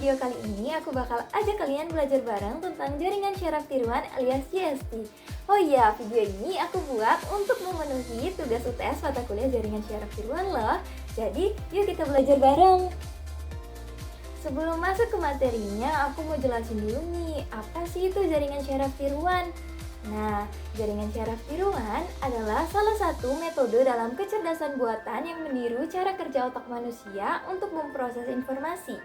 video kali ini aku bakal ajak kalian belajar bareng tentang jaringan syaraf tiruan alias JST. Oh iya, video ini aku buat untuk memenuhi tugas UTS mata kuliah jaringan syaraf tiruan loh. Jadi, yuk kita belajar bareng. Sebelum masuk ke materinya, aku mau jelasin dulu nih, apa sih itu jaringan syaraf tiruan? Nah, jaringan syaraf tiruan adalah salah satu metode dalam kecerdasan buatan yang meniru cara kerja otak manusia untuk memproses informasi.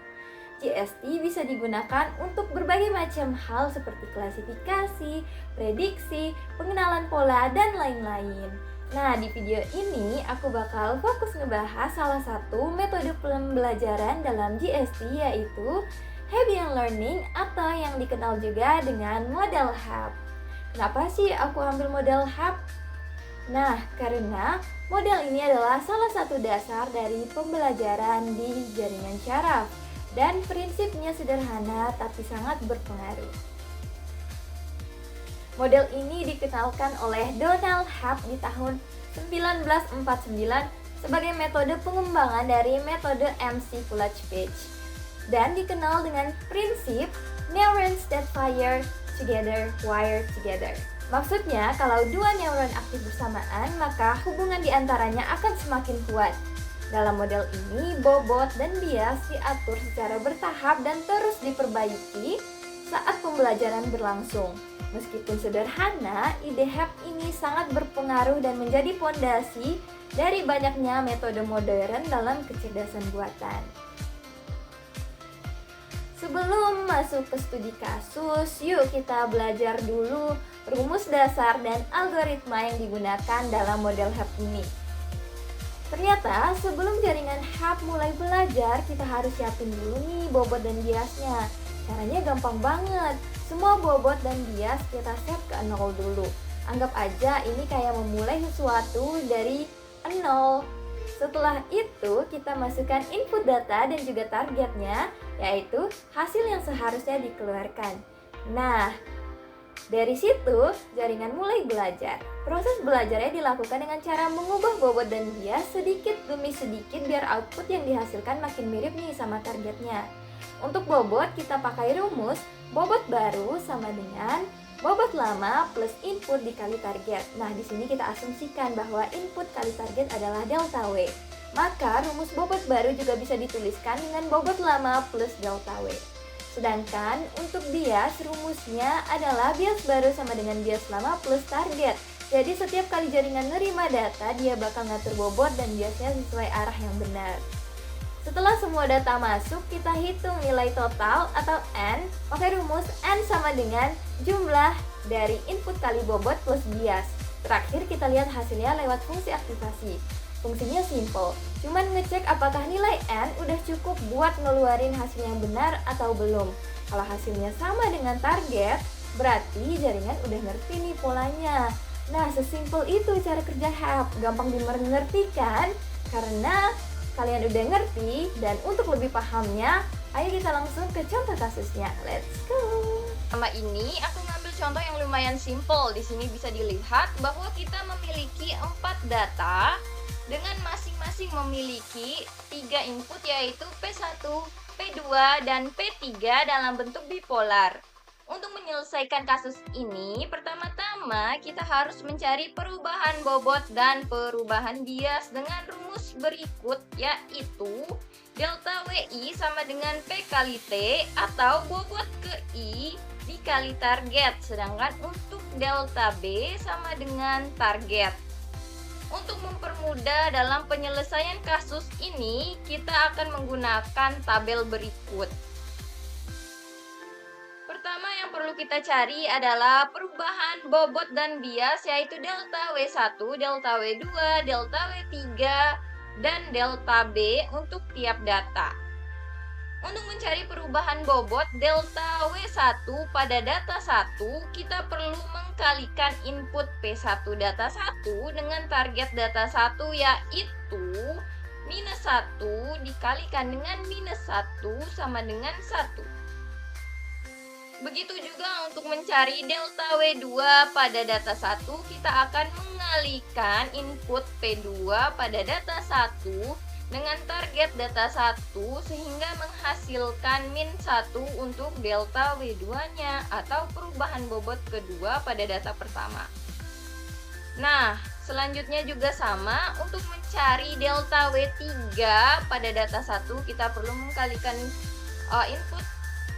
JST bisa digunakan untuk berbagai macam hal seperti klasifikasi, prediksi, pengenalan pola, dan lain-lain. Nah, di video ini aku bakal fokus ngebahas salah satu metode pembelajaran dalam JST, yaitu Hebbian Learning atau yang dikenal juga dengan model HAP. Kenapa sih aku ambil model HAP? Nah, karena model ini adalah salah satu dasar dari pembelajaran di jaringan syaraf dan prinsipnya sederhana tapi sangat berpengaruh. Model ini dikenalkan oleh Donald HAP di tahun 1949 sebagai metode pengembangan dari metode MC Coolidge-Page dan dikenal dengan prinsip neurons that fire together, wire together. Maksudnya, kalau dua neuron aktif bersamaan, maka hubungan di antaranya akan semakin kuat. Dalam model ini, bobot dan bias diatur secara bertahap dan terus diperbaiki saat pembelajaran berlangsung. Meskipun sederhana, ide HAP ini sangat berpengaruh dan menjadi fondasi dari banyaknya metode modern dalam kecerdasan buatan. Sebelum masuk ke studi kasus, yuk kita belajar dulu rumus dasar dan algoritma yang digunakan dalam model HAP ini. Ternyata sebelum jaringan HAP mulai belajar, kita harus siapin dulu nih bobot dan biasnya. Caranya gampang banget. Semua bobot dan bias kita set ke 0 dulu. Anggap aja ini kayak memulai sesuatu dari 0. Setelah itu kita masukkan input data dan juga targetnya, yaitu hasil yang seharusnya dikeluarkan. Nah, dari situ jaringan mulai belajar. Proses belajarnya dilakukan dengan cara mengubah bobot dan bias sedikit demi sedikit biar output yang dihasilkan makin mirip nih sama targetnya. Untuk bobot kita pakai rumus bobot baru sama dengan bobot lama plus input dikali target. Nah, di sini kita asumsikan bahwa input kali target adalah delta W. Maka rumus bobot baru juga bisa dituliskan dengan bobot lama plus delta W. Sedangkan untuk bias, rumusnya adalah bias baru sama dengan bias lama plus target. Jadi setiap kali jaringan nerima data, dia bakal ngatur bobot dan biasnya sesuai arah yang benar. Setelah semua data masuk, kita hitung nilai total atau N. Pakai rumus N sama dengan jumlah dari input kali bobot plus bias. Terakhir kita lihat hasilnya lewat fungsi aktivasi. Fungsinya simple, cuman ngecek apakah nilai N udah cukup buat ngeluarin hasil yang benar atau belum. Kalau hasilnya sama dengan target, berarti jaringan udah ngerti nih polanya. Nah, sesimpel itu cara kerja HAP, gampang dimengerti kan? Karena kalian udah ngerti, dan untuk lebih pahamnya, ayo kita langsung ke contoh kasusnya. Let's go! Sama ini aku ngambil contoh yang lumayan simple. Di sini bisa dilihat bahwa kita memiliki 4 data dengan masing-masing memiliki 3 input, yaitu P1, P2, dan P3 dalam bentuk bipolar. Untuk menyelesaikan kasus ini, pertama-tama kita harus mencari perubahan bobot dan perubahan bias dengan rumus berikut, yaitu delta WI sama dengan P kali T atau bobot ke I dikali target, sedangkan untuk delta B sama dengan target. Untuk mempermudah dalam penyelesaian kasus ini, kita akan menggunakan tabel berikut. Pertama yang perlu kita cari adalah perubahan bobot dan bias, yaitu delta W1, delta W2, delta W3, dan delta B untuk tiap data. Untuk mencari perubahan bobot delta W1 pada data 1, kita perlu mengkalikan input P1 data 1 dengan target data 1, yaitu minus 1 dikalikan dengan minus 1 sama dengan 1. Begitu juga untuk mencari delta W2 pada data 1, kita akan mengalihkan input P2 pada data 1 dengan target data 1 sehingga menghasilkan min 1 untuk delta W2-nya atau perubahan bobot kedua pada data pertama. Nah, selanjutnya juga sama, untuk mencari delta W3 pada data 1 kita perlu mengkalikan input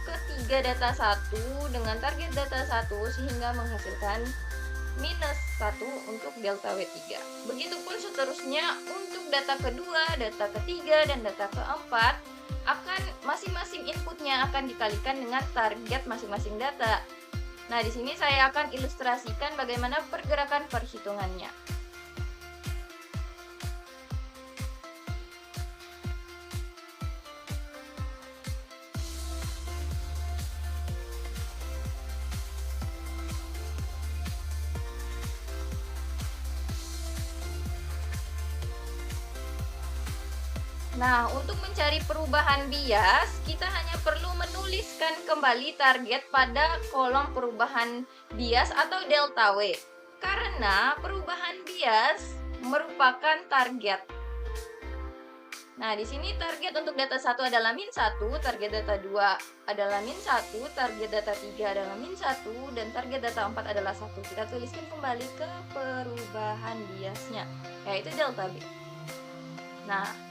ketiga data 1 dengan target data 1 sehingga menghasilkan minus 1 untuk delta W3. Begitupun seterusnya untuk data kedua, data ketiga, dan data keempat, akan masing-masing inputnya akan dikalikan dengan target masing-masing data. Nah, di sini saya akan ilustrasikan bagaimana pergerakan perhitungannya. Nah, untuk mencari perubahan bias, kita hanya perlu menuliskan kembali target pada kolom perubahan bias atau delta W. Karena perubahan bias merupakan target. Nah, di sini target untuk data 1 adalah min 1, target data 2 adalah min 1, target data 3 adalah min 1, dan target data 4 adalah 1. Kita tuliskan kembali ke perubahan biasnya, yaitu delta B. Nah,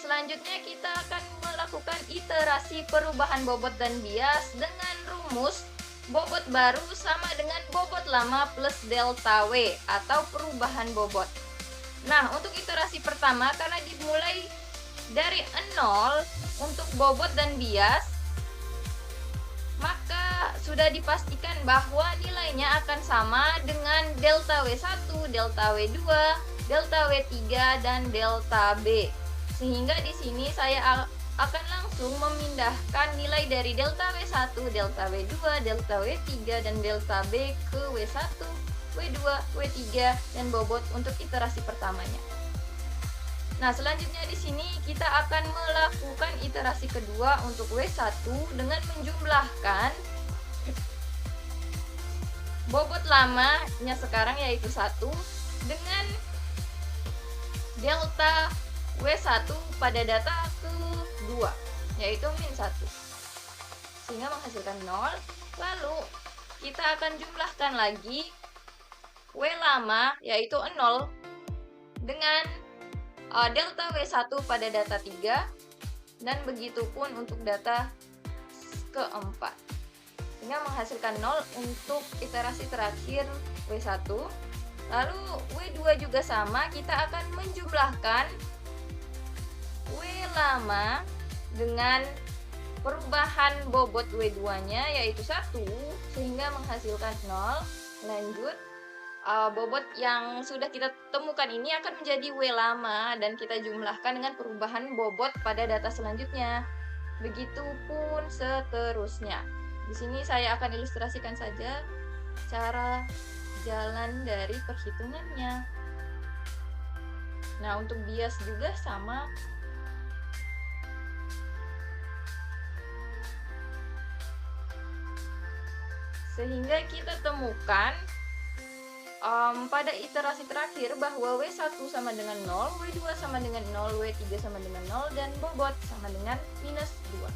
selanjutnya kita akan melakukan iterasi perubahan bobot dan bias dengan rumus bobot baru sama dengan bobot lama plus delta W atau perubahan bobot. Nah, untuk iterasi pertama karena dimulai dari 0 untuk bobot dan bias, maka sudah dipastikan bahwa nilainya akan sama dengan delta W1, delta W2, delta W3, dan delta B. Sehingga di sini saya akan langsung memindahkan nilai dari delta W1, delta W2, delta W3, dan delta B ke W1, W2, W3, dan bobot untuk iterasi pertamanya. Nah, selanjutnya di sini kita akan melakukan iterasi kedua untuk W1 dengan menjumlahkan bobot lamanya sekarang yaitu 1 dengan delta W1 pada data kedua yaitu min 1 sehingga menghasilkan 0. Lalu kita akan jumlahkan lagi W lama yaitu 0 dengan delta W1 pada data 3 dan begitupun untuk data keempat sehingga menghasilkan 0 untuk iterasi terakhir W1. Lalu W2 juga sama, kita akan menjumlahkan W lama dengan perubahan bobot W2-nya yaitu 1 sehingga menghasilkan 0. Lanjut, bobot yang sudah kita temukan ini akan menjadi W lama dan kita jumlahkan dengan perubahan bobot pada data selanjutnya. Begitupun seterusnya. Di sini saya akan ilustrasikan saja cara jalan dari perhitungannya. Nah, untuk bias juga sama. Sehingga kita temukan pada iterasi terakhir bahwa W1 sama dengan 0, W2 sama dengan 0, W3 sama dengan 0, dan bobot sama dengan minus 2.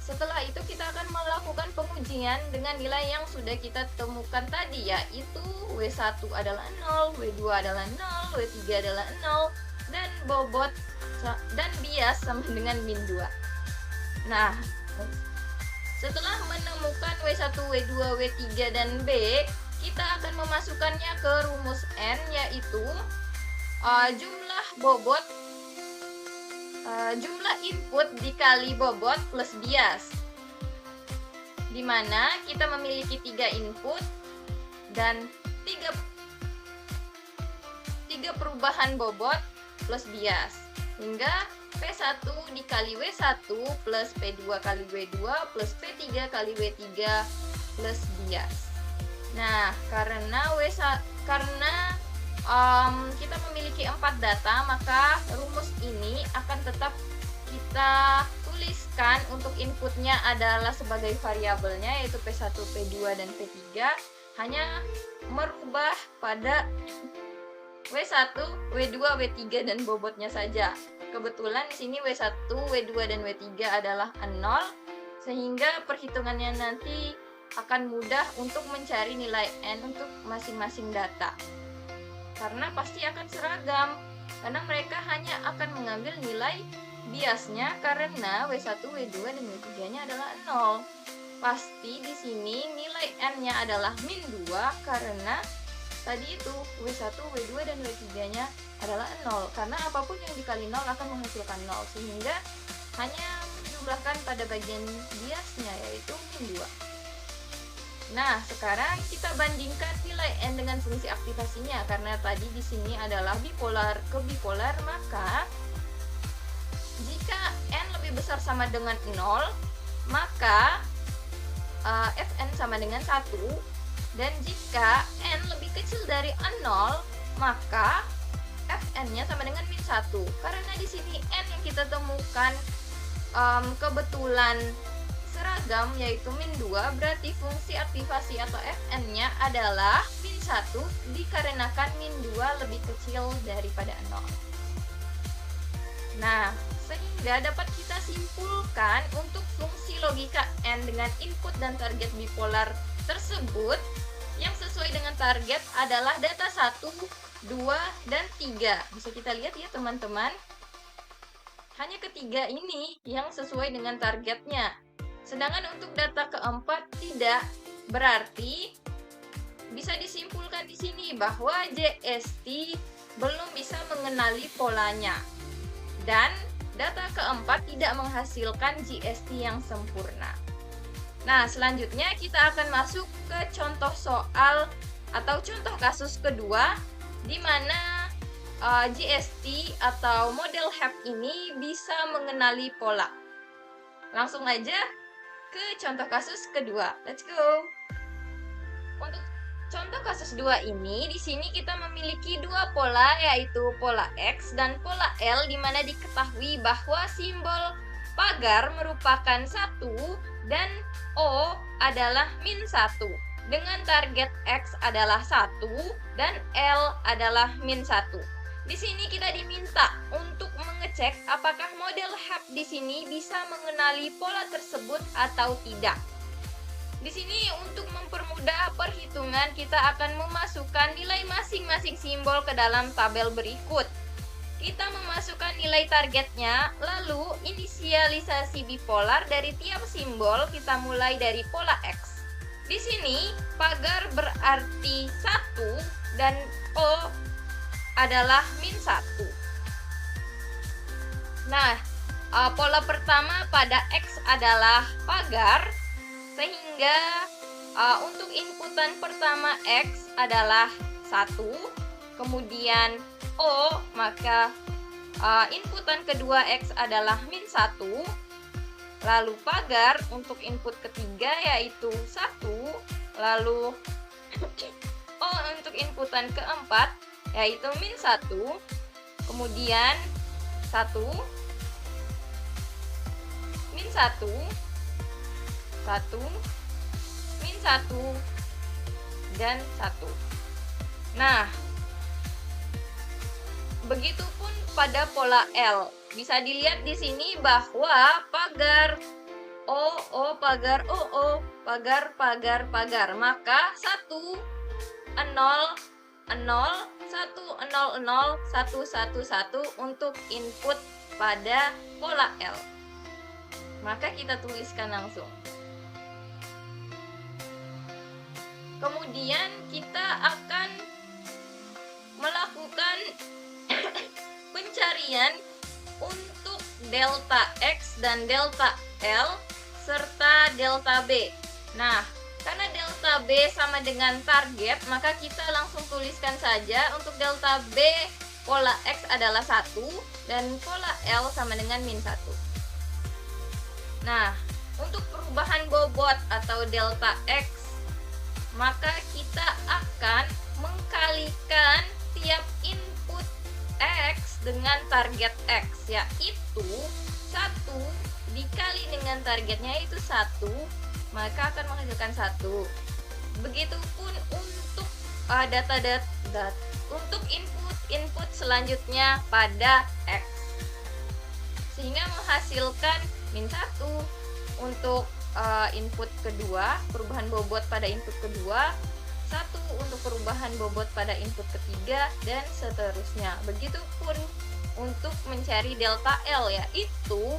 Setelah itu kita akan melakukan pengujian dengan nilai yang sudah kita temukan tadi, yaitu W1 adalah 0, W2 adalah 0, W3 adalah 0, dan bobot dan bias sama dengan min 2. Nah, setelah menemukan W1, W2, W3, dan B, kita akan memasukkannya ke rumus N, yaitu jumlah input dikali bobot plus bias, di mana kita memiliki 3 input dan 3 perubahan bobot plus bias, hingga P1 dikali W1 plus P2 kali W2 plus P3 kali W3 plus bias. Nah, karena kita memiliki 4 data, maka rumus ini akan tetap kita tuliskan untuk inputnya adalah sebagai variabelnya yaitu P1, P2, dan P3. hanya merubah pada W1, W2, W3 dan bobotnya saja. Kebetulan di sini W1, W2 dan W3 adalah 0, sehingga perhitungannya nanti akan mudah untuk mencari nilai N untuk masing-masing data. Karena pasti akan seragam, karena mereka hanya akan mengambil nilai biasnya karena W1, W2 dan W3-nya adalah 0. Pasti di sini nilai N-nya adalah min 2 karena tadi itu W1, W2 dan W3-nya adalah 0. Karena apapun yang dikali 0 akan menghasilkan 0, sehingga hanya menjumlahkan pada bagian biasnya yaitu min 2. Nah, sekarang kita bandingkan nilai N dengan fungsi aktivasinya. Karena tadi di sini adalah bipolar ke bipolar, maka jika N lebih besar sama dengan 0, maka Fn sama dengan 1. Dan jika N lebih kecil dari 0, maka Fn-nya sama dengan min 1. Karena di sini N yang kita temukan kebetulan seragam yaitu min 2, berarti fungsi aktivasi atau Fn-nya adalah min 1 dikarenakan min 2 lebih kecil daripada 0. Nah, sehingga dapat kita simpulkan untuk fungsi logika N dengan input dan target bipolar tersebut yang sesuai dengan target adalah data 1, 2, dan 3. Bisa kita lihat ya teman-teman. Hanya ketiga ini yang sesuai dengan targetnya. Sedangkan untuk data keempat tidak. Berarti bisa disimpulkan di sini bahwa JST belum bisa mengenali polanya. Dan data keempat tidak menghasilkan GST yang sempurna. Nah, selanjutnya kita akan masuk ke contoh soal atau contoh kasus kedua di mana GST atau model HAP ini bisa mengenali pola. Langsung aja ke contoh kasus kedua. Let's go. Untuk contoh kasus 2 ini, di sini kita memiliki dua pola, yaitu pola X dan pola L, di mana diketahui bahwa simbol pagar merupakan 1 dan O adalah min 1. Dengan target X adalah 1 dan L adalah min 1. Di sini kita diminta untuk mengecek apakah model HAP di sini bisa mengenali pola tersebut atau tidak. Di sini untuk mempermudah perhitungan kita akan memasukkan nilai masing-masing simbol ke dalam tabel berikut. Kita memasukkan nilai targetnya, lalu inisialisasi bipolar dari tiap simbol kita mulai dari pola X. Di sini pagar berarti 1 dan O adalah min 1. Nah, pola pertama pada X adalah pagar, sehingga untuk inputan pertama X adalah 1, kemudian O, maka inputan kedua X adalah min 1, lalu pagar untuk input ketiga yaitu 1, lalu O untuk inputan keempat yaitu min 1, kemudian 1, min 1, 1, min 1, dan 1. Nah, begitupun pada pola L. Bisa dilihat di sini bahwa pagar O, pagar O, pagar, pagar. Maka 1, 0, 0, 1, 0, 0, 1, 1, 1 untuk input pada pola L. Maka kita tuliskan langsung. Kemudian kita akan melakukan pencarian untuk delta X dan delta L serta delta B. Nah, karena delta B sama dengan target, maka kita langsung tuliskan saja untuk delta B pola X adalah 1 dan pola L sama dengan min 1. Nah, untuk perubahan bobot atau delta X, maka kita akan mengkalikan tiap input X dengan target X, yaitu 1 dikali dengan targetnya itu 1, maka akan menghasilkan 1. Begitupun untuk data untuk input selanjutnya pada X, sehingga menghasilkan min 1 untuk input kedua, perubahan bobot pada input kedua, 1 untuk perubahan bobot pada input ketiga, dan seterusnya. Begitupun untuk mencari delta L, yaitu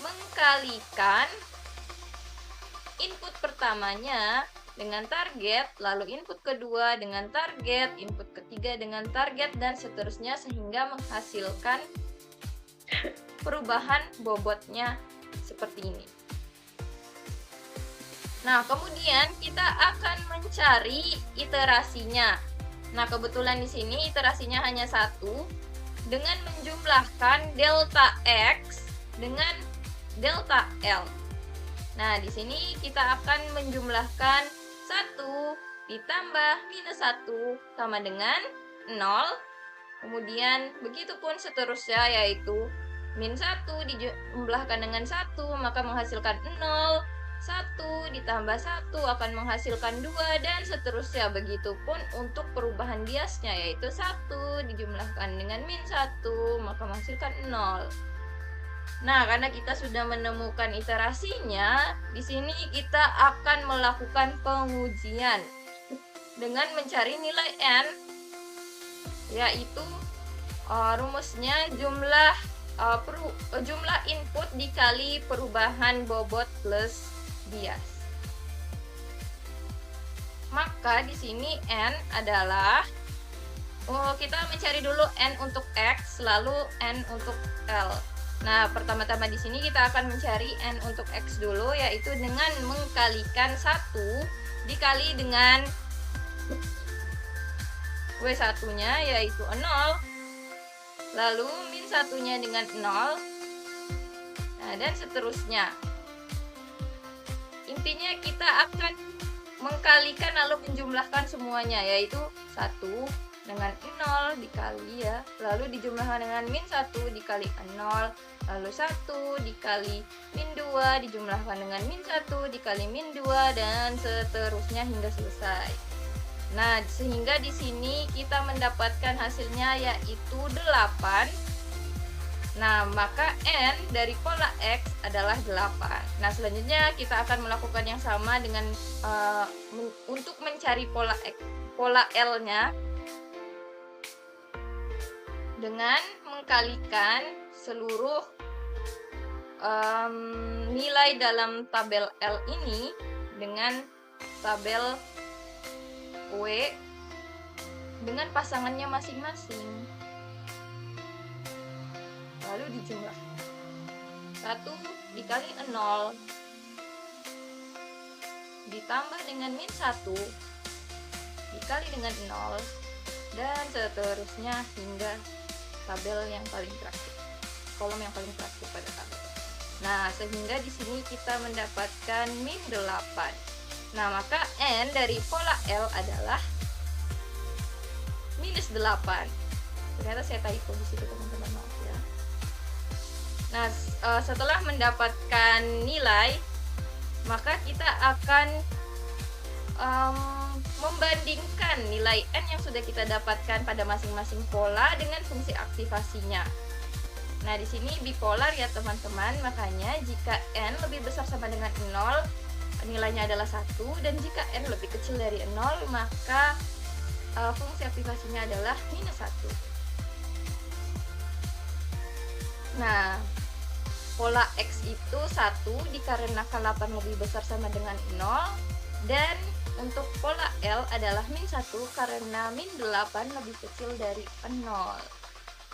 mengkalikan input pertamanya dengan target, lalu input kedua dengan target, input ketiga dengan target, dan seterusnya, sehingga menghasilkan perubahan bobotnya seperti ini. Nah, kemudian kita akan mencari iterasinya. Nah, kebetulan di sini iterasinya hanya 1 dengan menjumlahkan delta X dengan delta L. Nah, di sini kita akan menjumlahkan 1 ditambah minus 1 sama dengan 0. Kemudian begitupun seterusnya, yaitu min 1 dijumlahkan dengan 1 maka menghasilkan 0. 1 ditambah 1 akan menghasilkan 2, dan seterusnya. Begitupun untuk perubahan biasnya, yaitu 1 dijumlahkan dengan min 1 maka menghasilkan 0. Nah, karena kita sudah menemukan iterasinya, di sini kita akan melakukan pengujian dengan mencari nilai n, yaitu rumusnya jumlah input dikali perubahan bobot plus bias. Maka di sini n adalah kita mencari dulu n untuk X, lalu n untuk L. Nah, pertama-tama di sini kita akan mencari n untuk X dulu, yaitu dengan mengkalikan 1 dikali dengan W1-nya, yaitu 0, lalu min 1-nya dengan 0, nah, dan seterusnya. Intinya kita akan mengkalikan lalu menjumlahkan semuanya, yaitu 1 dengan 0 dikali lalu dijumlahkan dengan min 1 dikali 0, lalu 1 dikali min 2 dijumlahkan dengan min 1 dikali min 2, dan seterusnya hingga selesai. Nah, sehingga di sini kita mendapatkan hasilnya yaitu 8. Nah, maka n dari pola X adalah 8. Nah, selanjutnya kita akan melakukan yang sama dengan untuk mencari pola L-nya dengan mengkalikan seluruh nilai dalam tabel L ini dengan tabel W dengan pasangannya masing-masing, lalu dijumlahkan. 1 dikali 0 ditambah dengan min 1 dikali dengan 0, dan seterusnya hingga tabel yang paling terakhir, kolom yang paling terakhir pada tabel. Nah, sehingga di sini kita mendapatkan min 8. Nah, maka n dari pola L adalah minus 8. Ternyata saya typo di situ, teman-teman, maaf ya. Nah, setelah mendapatkan nilai, maka kita akan membandingkan nilai n yang sudah kita dapatkan pada masing-masing pola dengan fungsi aktivasinya. Nah, di sini bipolar ya, teman-teman. Makanya jika n lebih besar sama dengan 0, nilainya adalah 1, dan jika n lebih kecil dari 0, maka fungsi aktivasinya adalah minus 1. Nah, pola X itu 1 dikarenakan 8 lebih besar sama dengan 0, dan untuk pola L adalah min 1 karena min 8 lebih kecil dari 0.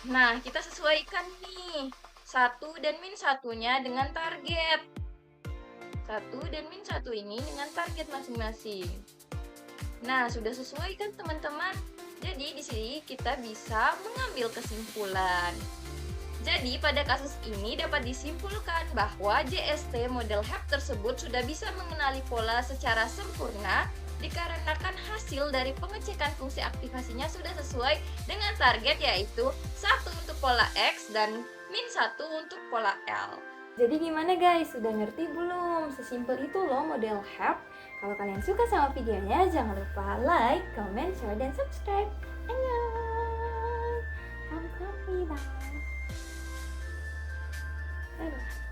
Nah, kita sesuaikan nih 1 dan min 1-nya dengan target. 1 dan min 1 ini dengan target masing-masing. Nah, sudah sesuai kan, teman-teman? Jadi di sini kita bisa mengambil kesimpulan. Jadi pada kasus ini dapat disimpulkan bahwa JST model HAP tersebut sudah bisa mengenali pola secara sempurna dikarenakan hasil dari pengecekan fungsi aktivasinya sudah sesuai dengan target, yaitu 1 untuk pola X dan min 1 untuk pola L. Jadi gimana guys, sudah ngerti belum? Sesimpel itu loh model help. Kalau kalian suka sama videonya, jangan lupa like, comment, share, dan subscribe. Annyeong! 감사합니다. Dadah.